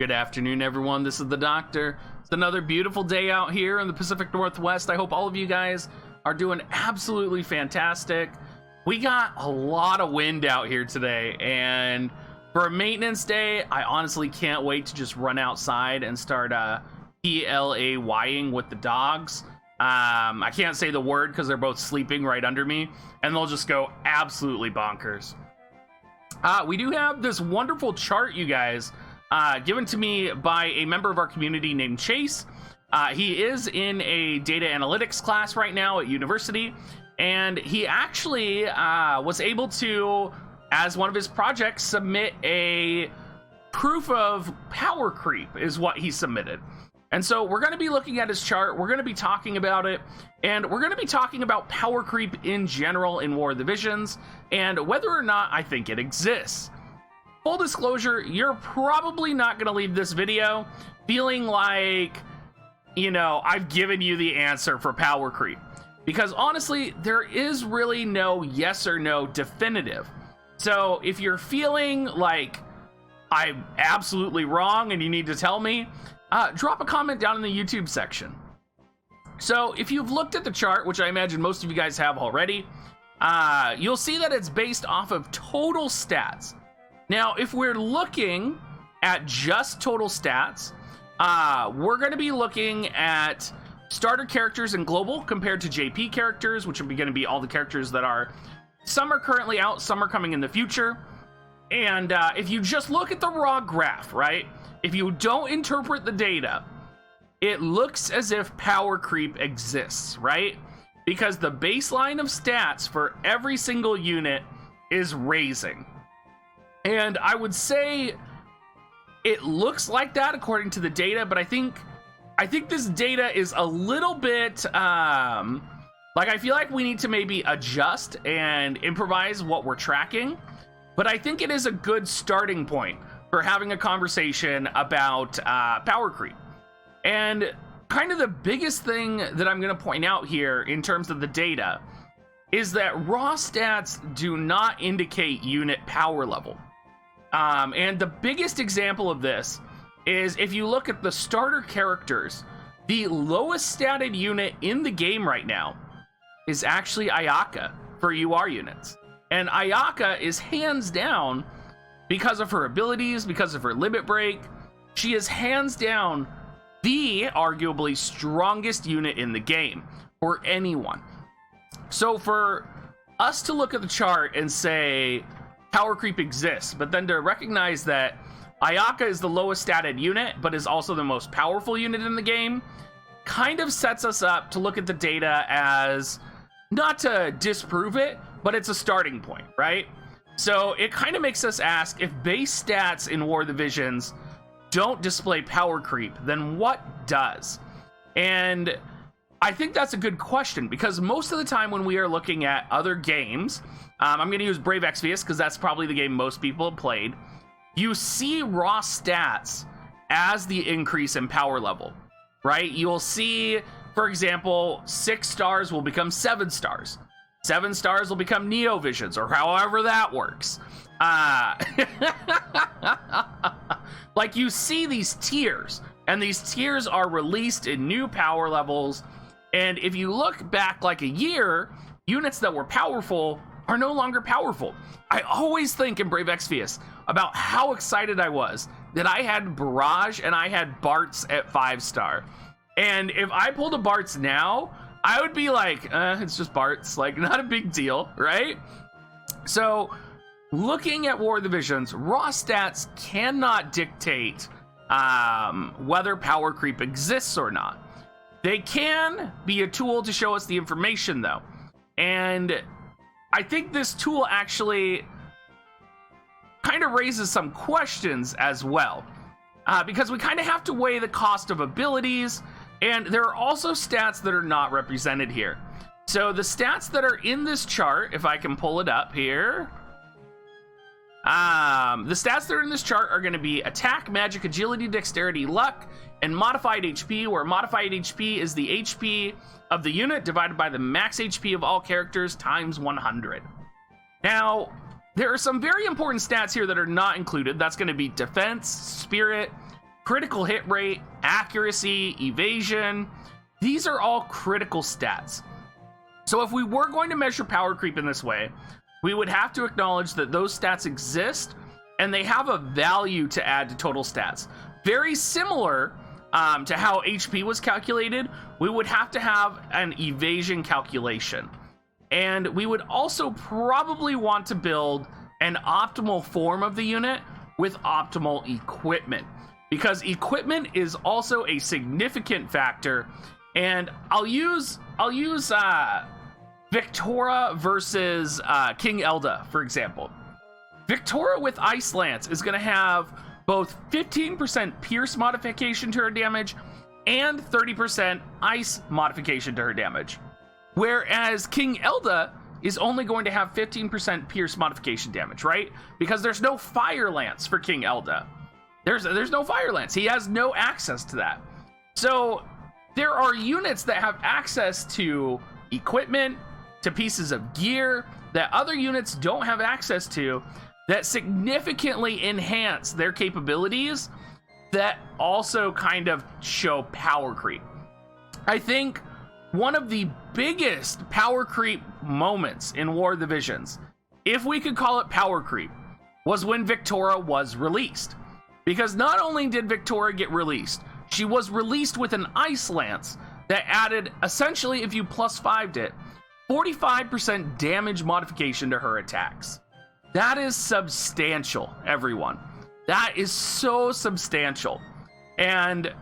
Good afternoon, everyone. This is the Doctor. It's another beautiful day out here in the Pacific Northwest. I hope all of you guys are doing absolutely fantastic. We got a lot of wind out here today, and for a maintenance day, I honestly can't wait to just run outside and start PLAYing with the dogs. I can't say the word because they're both sleeping right under me, and they'll just go absolutely bonkers. We do have this wonderful chart, you guys, given to me by a member of our community named Chase. He is in a data analytics class right now at university, and he actually was able to, as one of his projects, submit a proof of power creep is what he submitted. And so we're going to be looking at his chart, we're going to be talking about it, and we're going to be talking about power creep in general in War of the Visions, and whether or not I think it exists. Full disclosure, you're probably not going to leave this video feeling like, you know, I've given you the answer for power creep. Because honestly, there is really no yes or no definitive. So if you're feeling like I'm absolutely wrong and you need to tell me, drop a comment down in the YouTube section. So if you've looked at the chart, which I imagine most of you guys have already, you'll see that it's based off of total stats. Now, if we're looking at just total stats, we're going to be looking at starter characters in global compared to JP characters, which are going to be all the characters that are, some are currently out, some are coming in the future. And if you just look at the raw graph, right? If you don't interpret the data, it looks as if power creep exists, right? Because the baseline of stats for every single unit is raising. And I would say it looks like that according to the data, but I think this data is a little bit like, I feel like we need to maybe adjust and improvise what we're tracking, but I think it is a good starting point for having a conversation about power creep. And kind of the biggest thing that I'm going to point out here in terms of the data is that raw stats do not indicate unit power level. And the biggest example of this is if you look at the starter characters, the lowest statted unit in the game right now is actually Ayaka for UR units. And Ayaka is hands down, because of her abilities, because of her limit break, she is hands down the arguably strongest unit in the game for anyone. So for us to look at the chart and say power creep exists, but then to recognize that Ayaka is the lowest statted unit, but is also the most powerful unit in the game, kind of sets us up to look at the data as, not to disprove it, but it's a starting point, right? So it kind of makes us ask, if base stats in War of the Visions don't display power creep, then what does? And I think that's a good question, because most of the time when we are looking at other games, I'm going to use Brave Exvius because that's probably the game most people have played, you see raw stats as the increase in power level, right? You'll see, for example, 6 stars will become 7 stars. 7 stars will become Neo Visions, or however that works. Like, you see these tiers, and these tiers are released in new power levels. And if you look back like a year, units that were powerful are no longer powerful. I always think in Brave Exvius about how excited I was that I had Barrage and I had Bartz at 5-star. And if I pulled a Bartz now, I would be like, it's just Bartz, like, not a big deal, right? So looking at War of the Visions, raw stats cannot dictate whether power creep exists or not. They can be a tool to show us the information, though. And I think this tool actually kind of raises some questions as well, because we kind of have to weigh the cost of abilities, and there are also stats that are not represented here. So the stats that are in this chart, if I can pull it up here, the stats that are in this chart are going to be attack, magic, agility, dexterity, luck, and modified HP, where modified HP is the HP of the unit divided by the max HP of all characters times 100. Now, there are some very important stats here that are not included. That's going to be defense, spirit, critical hit rate, accuracy, evasion. These are all critical stats. So if we were going to measure power creep in this way, we would have to acknowledge that those stats exist and they have a value to add to total stats. Very similar to how HP was calculated, we would have to have an evasion calculation. And we would also probably want to build an optimal form of the unit with optimal equipment, because equipment is also a significant factor. And I'll use Victora versus King Elda, for example. Victora with Ice Lance is going to have both 15% pierce modification to her damage and 30% ice modification to her damage. Whereas King Elda is only going to have 15% pierce modification damage, right? Because there's no Fire Lance for King Elda. There's no Fire Lance. He has no access to that. So there are units that have access to equipment, to pieces of gear that other units don't have access to, that significantly enhance their capabilities, that also kind of show power creep. I think one of the biggest power creep moments in War of the Visions, if we could call it power creep, was when Victora was released. Because not only did Victora get released, she was released with an Ice Lance that added, essentially, if you plus 5'd it, 45% damage modification to her attacks. That is substantial, everyone. That is so substantial. And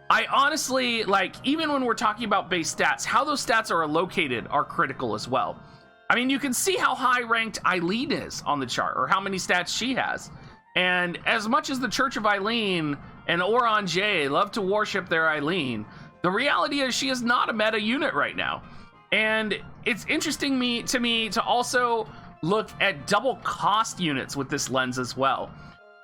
I honestly, like, even when we're talking about base stats, how those stats are located are critical as well. I mean, you can see how high ranked Eileen is on the chart, or how many stats she has. And as much as the Church of Eileen and Oron J love to worship their Eileen, the reality is she is not a meta unit right now. And it's interesting to me to also look at double cost units with this lens as well,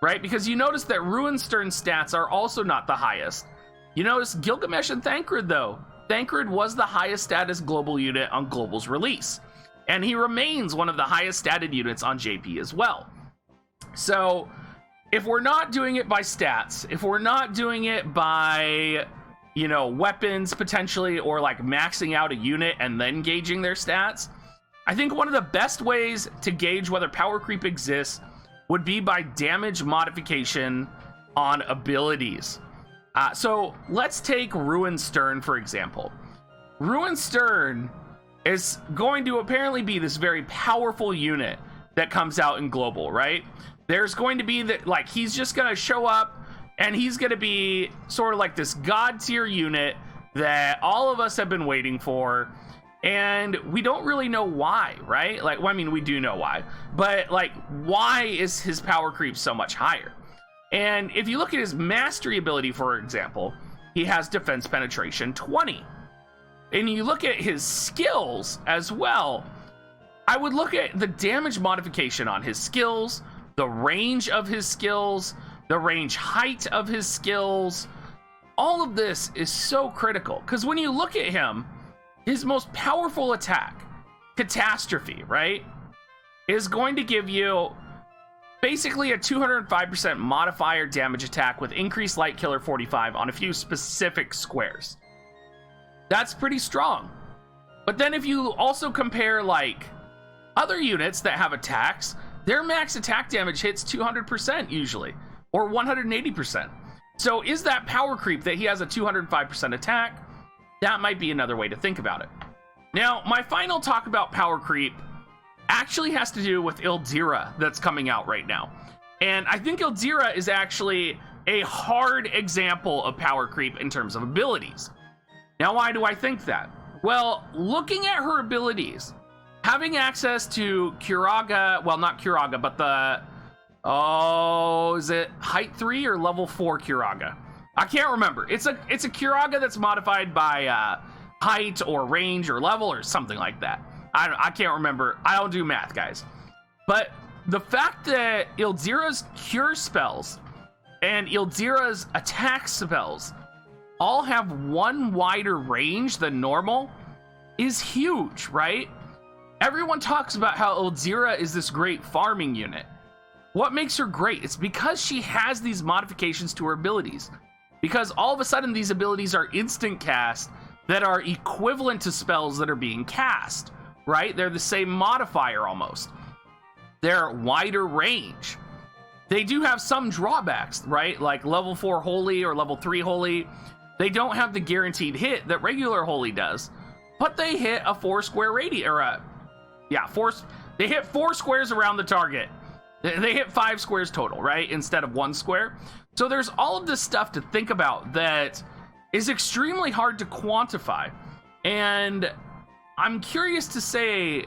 right? Because you notice that Ruinstern's stats are also not the highest. You notice Gilgamesh and Thancred, though. Thancred was the highest status global unit on Global's release, and he remains one of the highest statted units on JP as well. So if we're not doing it by stats, if we're not doing it by, you know, weapons potentially, or like maxing out a unit and then gauging their stats, I think one of the best ways to gauge whether power creep exists would be by damage modification on abilities. So let's take Ruinstern, for example. Ruinstern is going to apparently be this very powerful unit that comes out in Global, right? There's going to be that, like, he's just going to show up and he's going to be sort of like this god tier unit that all of us have been waiting for. And we don't really know why, right? Like, well, I mean, we do know why, but like, why is his power creep so much higher? And if you look at his mastery ability, for example, he has defense penetration 20. And you look at his skills as well, I would look at the damage modification on his skills, the range of his skills, the range height of his skills. All of this is so critical, because when you look at him, his most powerful attack, Catastrophe, right, is going to give you basically a 205% modifier damage attack with increased light killer 45 on a few specific squares. That's pretty strong. But then if you also compare like other units that have attacks, their max attack damage hits 200% usually, or 180%. So is that power creep that he has a 205% attack? That might be another way to think about it. Now, my final talk about power creep actually has to do with Ildira that's coming out right now. And I think Ildira is actually a hard example of power creep in terms of abilities. Now, why do I think that? Well, looking at her abilities, having access to Curaga, well, not Curaga, but the, is it height 3 or level 4 Curaga? I can't remember. It's a Curaga that's modified by height or range or level or something like that. I can't remember. I don't do math, guys. But the fact that Ildira's cure spells and Ildira's attack spells all have one wider range than normal is huge, right? Everyone talks about how Ildira is this great farming unit. what makes her great? It's because she has these modifications to her abilities. Because all of a sudden these abilities are instant cast that are equivalent to spells that are being cast, right? They're the same modifier almost. They're wider range. They do have some drawbacks, right? Like level 4 Holy or level 3 Holy. They don't have the guaranteed hit that regular Holy does, but they hit a 4 square radius, or they hit 4 squares around the target. They hit 5 squares total, right? Instead of 1 square. So there's all of this stuff to think about that is extremely hard to quantify. And I'm curious to say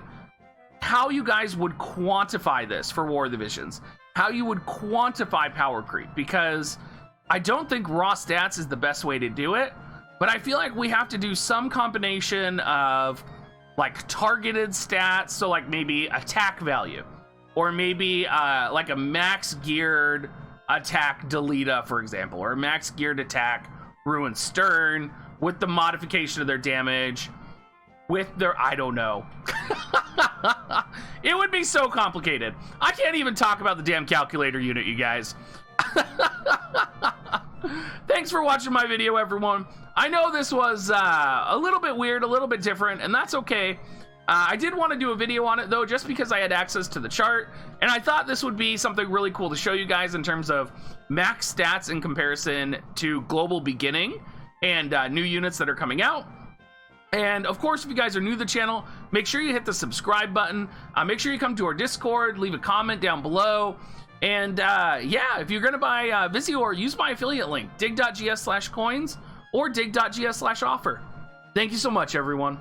how you guys would quantify this for War of the Visions. How you would quantify power creep. Because I don't think raw stats is the best way to do it. But I feel like we have to do some combination of like targeted stats. So like maybe attack value. Or maybe like a max geared attack Delita, for example, or a max geared attack Ruin Stern with the modification of their damage, with their, I don't know. It would be so complicated. I can't even talk about the damn calculator unit, you guys. Thanks for watching my video, everyone. I know this was a little bit weird, a little bit different, and that's okay. I did want to do a video on it, though, just because I had access to the chart, and I thought this would be something really cool to show you guys in terms of max stats in comparison to Global Beginning and new units that are coming out. And, of course, if you guys are new to the channel, make sure you hit the subscribe button. Make sure you come to our Discord, leave a comment down below. And, yeah, if you're going to buy Visior, use my affiliate link, dig.gs/coins or dig.gs/offer. Thank you so much, everyone.